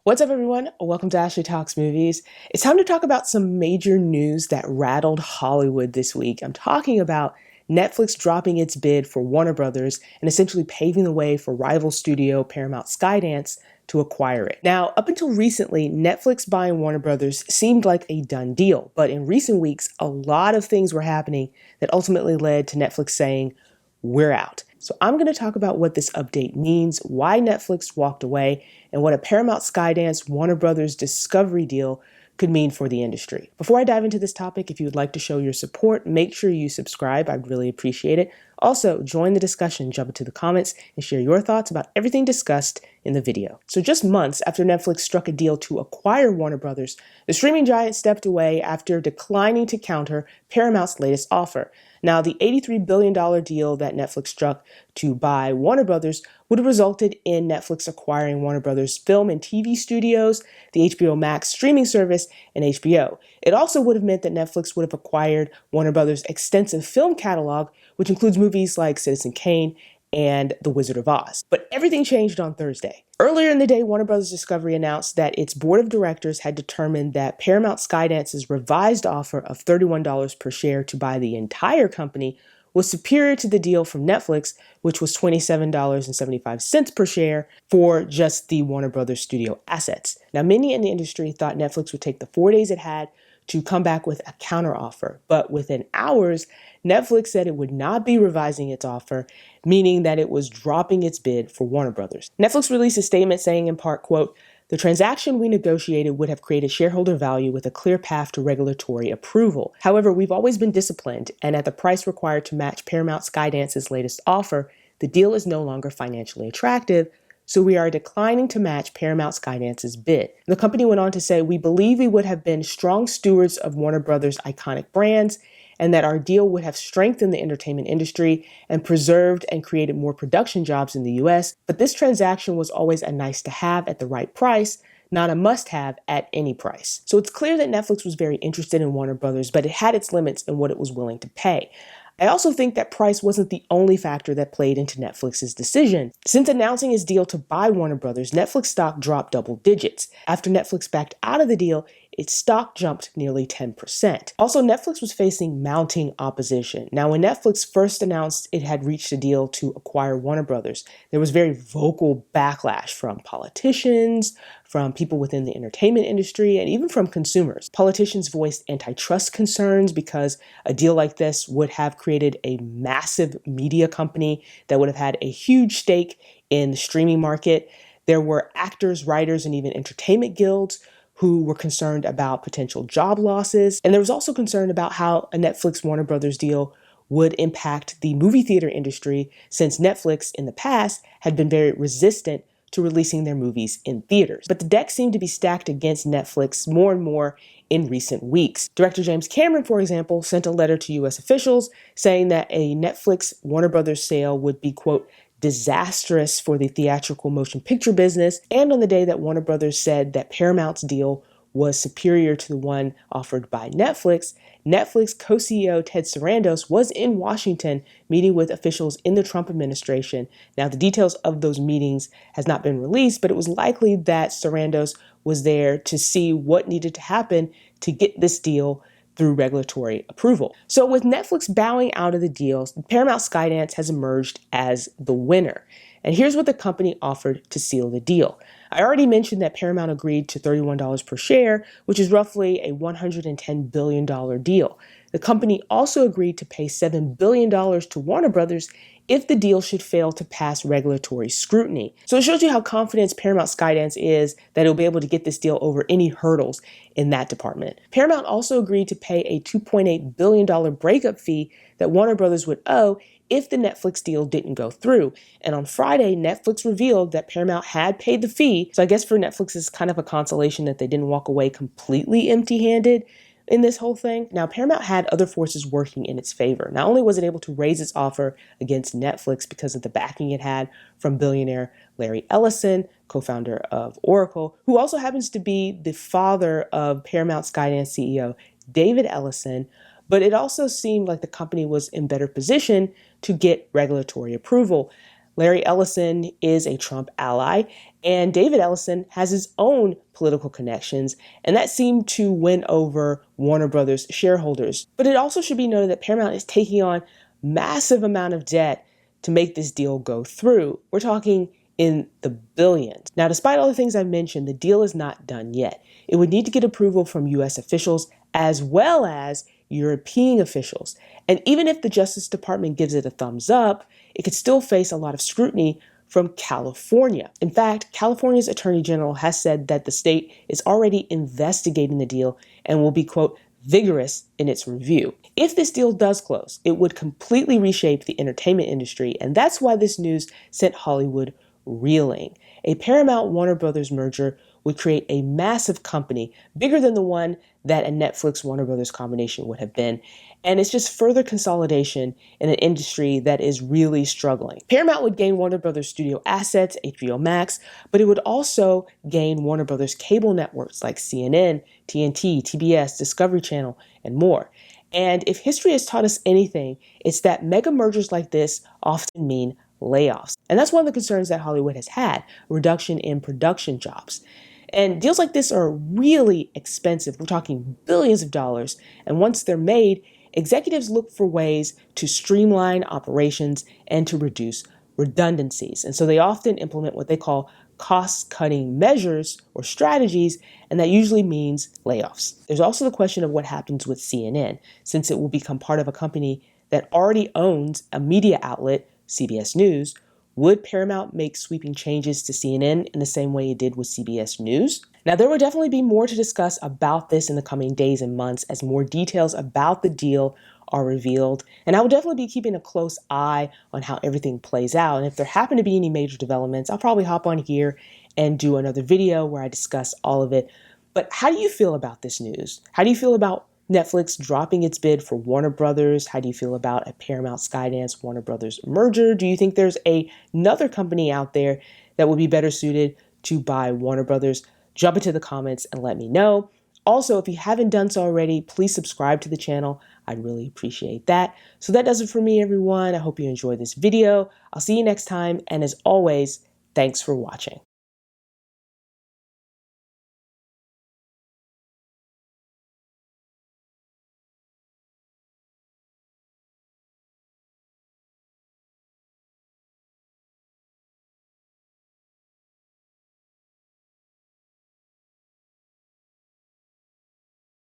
What's up, everyone? Welcome to Ashley Talks Movies. It's time to talk about some major news that rattled Hollywood this week. I'm talking about Netflix dropping its bid for Warner Brothers and essentially paving the way for rival studio Paramount Skydance to acquire it. Now, up until recently, Netflix buying Warner Brothers seemed like a done deal, but in recent weeks, a lot of things were happening that ultimately led to Netflix saying, "We're out." So I'm going to talk about what this update means, why Netflix walked away, and what a Paramount Skydance Warner Brothers Discovery deal could mean for the industry. Before I dive into this topic, if you would like to show your support, make sure you subscribe. I'd really appreciate it. Also, join the discussion, jump into the comments, and share your thoughts about everything discussed in the video. So just months after Netflix struck a deal to acquire Warner Brothers, the streaming giant stepped away after declining to counter Paramount's latest offer. Now, the $83 billion deal that Netflix struck to buy Warner Brothers would have resulted in Netflix acquiring Warner Brothers film and TV studios, the HBO Max streaming service, and HBO. It also would have meant that Netflix would have acquired Warner Brothers' extensive film catalog, which includes movies like Citizen Kane and The Wizard of Oz. But everything changed on Thursday. Earlier in the day, Warner Bros. Discovery announced that its board of directors had determined that Paramount Skydance's revised offer of $31 per share to buy the entire company was superior to the deal from Netflix, which was $27.75 per share for just the Warner Brothers studio assets. Now, many in the industry thought Netflix would take the 4 days it had to come back with a counteroffer, but within hours, Netflix said it would not be revising its offer, meaning that it was dropping its bid for Warner Brothers. Netflix released a statement saying in part, quote, "The transaction we negotiated would have created shareholder value with a clear path to regulatory approval. However, we've always been disciplined, and at the price required to match Paramount Skydance's latest offer, the deal is no longer financially attractive, so we are declining to match Paramount Skydance's bid." The company went on to say, "We believe we would have been strong stewards of Warner Brothers' iconic brands, and that our deal would have strengthened the entertainment industry and preserved and created more production jobs in the US, but this transaction was always a nice to have at the right price, not a must have at any price." So it's clear that Netflix was very interested in Warner Brothers, but it had its limits in what it was willing to pay. I also think that price wasn't the only factor that played into Netflix's decision. Since announcing its deal to buy Warner Brothers, Netflix stock dropped double digits. After Netflix backed out of the deal, its stock jumped nearly 10%. Also, Netflix was facing mounting opposition. Now, when Netflix first announced it had reached a deal to acquire Warner Brothers, there was very vocal backlash from politicians, from people within the entertainment industry, and even from consumers. Politicians voiced antitrust concerns because a deal like this would have created a massive media company that would have had a huge stake in the streaming market. There were actors, writers, and even entertainment guilds who were concerned about potential job losses. And there was also concern about how a Netflix Warner Brothers deal would impact the movie theater industry, since Netflix in the past had been very resistant to releasing their movies in theaters. But the deck seemed to be stacked against Netflix more and more in recent weeks. Director James Cameron, for example, sent a letter to US officials saying that a Netflix Warner Brothers sale would be, quote, disastrous for the theatrical motion picture business. And on the day that Warner Brothers said that Paramount's deal was superior to the one offered by Netflix, Netflix co-CEO Ted Sarandos was in Washington meeting with officials in the Trump administration. Now, the details of those meetings has not been released, but it was likely that Sarandos was there to see what needed to happen to get this deal through regulatory approval. So with Netflix bowing out of the deals, Paramount Skydance has emerged as the winner. And here's what the company offered to seal the deal. I already mentioned that Paramount agreed to $31 per share, which is roughly a $110 billion deal. The company also agreed to pay $7 billion to Warner Brothers if the deal should fail to pass regulatory scrutiny. So it shows you how confident Paramount Skydance is that it'll be able to get this deal over any hurdles in that department. Paramount also agreed to pay a $2.8 billion breakup fee that Warner Brothers would owe if the Netflix deal didn't go through. And on Friday, Netflix revealed that Paramount had paid the fee. So I guess for Netflix, it's kind of a consolation that they didn't walk away completely empty-handed in this whole thing. Now, Paramount had other forces working in its favor. Not only was it able to raise its offer against Netflix because of the backing it had from billionaire Larry Ellison, co-founder of Oracle, who also happens to be the father of Paramount Skydance CEO David Ellison, but it also seemed like the company was in better position to get regulatory approval. Larry Ellison is a Trump ally, and David Ellison has his own political connections, and that seemed to win over Warner Brothers shareholders. But it also should be noted that Paramount is taking on massive amount of debt to make this deal go through. We're talking in the billions. Now, despite all the things I've mentioned, the deal is not done yet. It would need to get approval from US officials as well as European officials. And even if the Justice Department gives it a thumbs up, it could still face a lot of scrutiny from California. In fact, California's Attorney General has said that the state is already investigating the deal and will be, quote, vigorous in its review. If this deal does close, it would completely reshape the entertainment industry, and that's why this news sent Hollywood reeling. A Paramount Warner Brothers merger would create a massive company, bigger than the one that a Netflix Warner Brothers combination would have been. And it's just further consolidation in an industry that is really struggling. Paramount would gain Warner Brothers studio assets, HBO Max, but it would also gain Warner Brothers cable networks like CNN, TNT, TBS, Discovery Channel, and more. And if history has taught us anything, it's that mega mergers like this often mean layoffs. And that's one of the concerns that Hollywood has had, a reduction in production jobs. And deals like this are really expensive. We're talking billions of dollars. And once they're made, executives look for ways to streamline operations and to reduce redundancies. And so they often implement what they call cost-cutting measures or strategies, and that usually means layoffs. There's also the question of what happens with CNN, since it will become part of a company that already owns a media outlet, CBS News. Would Paramount make sweeping changes to CNN in the same way it did with CBS News? Now, there will definitely be more to discuss about this in the coming days and months as more details about the deal are revealed. And I will definitely be keeping a close eye on how everything plays out. And if there happen to be any major developments, I'll probably hop on here and do another video where I discuss all of it. But how do you feel about this news? How do you feel about Netflix dropping its bid for Warner Brothers? How do you feel about a Paramount Skydance Warner Brothers merger? Do you think there's another company out there that would be better suited to buy Warner Brothers? Jump into the comments and let me know. Also, if you haven't done so already, please subscribe to the channel. I'd really appreciate that. So that does it for me, everyone. I hope you enjoyed this video. I'll see you next time. And as always, thanks for watching.